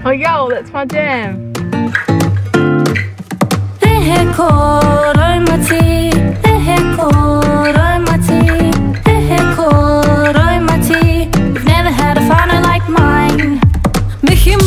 Oh yo, that's my jam. You've never had a whānau like mine. Mihi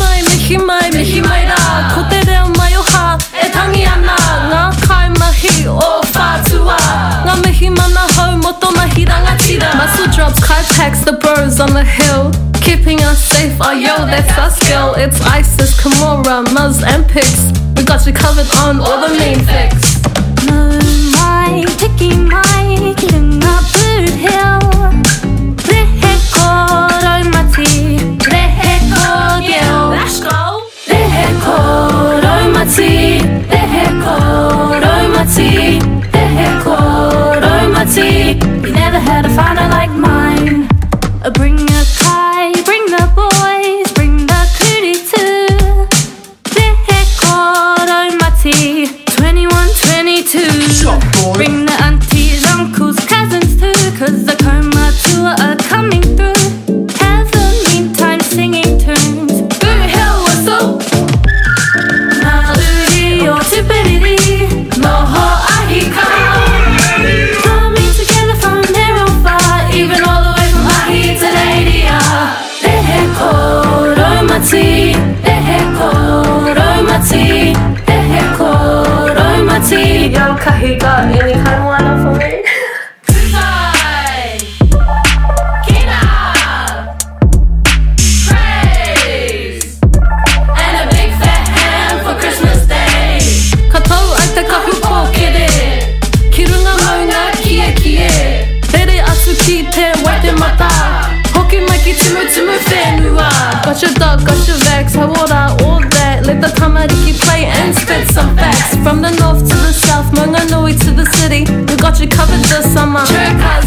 mai rā, ko te reo mai o hā, e tangi ana ngā kaimahi o whātua. Ngā mihi mana hau mo tō mahi rangatira. Muscle drops, kai packs, the bros on the hill, keeping us safe, oh yo, that's our skill. It's ISIS, Kimura, Muzz and Pix. We got you covered on all the main fix. No mai, tiki mai, ki runga Boot Hill. Rehe ko raumati, rehe ko gil. Let's go! Rehe ko raumati, rehe ko raumati, rehe ko raumati. You never had a whānau like mine. Bring a kai, bring the boys, bring the cootie too. Rehe ko raumati, 21, 22. Bring the aunties, uncles, cousins too, 'cause the coma tour are coming through. Have a meantime singing tunes. Boot Hill whistle. Ngā ruri o te piriri, noho ahika. Coming together from near or far, even all the way from Ahi to Reiria. Rehe ko raumati, rehe ko raumati, rehe ko raumati. Yo, kahi got any kind of one for me? Kina, praise, and a big fat ham for Christmas Day. Katou ai te kahu pōkere, ki runga maunga kia kie. Rere atu ki te wate mata, hoki mai ki tumu tumu whenua. Got your dog, got your vex, hawara, all that. Let the tamariki play and spit some facts. From the north to the south, Maunganui to the city, we got you covered this summer. Churkas,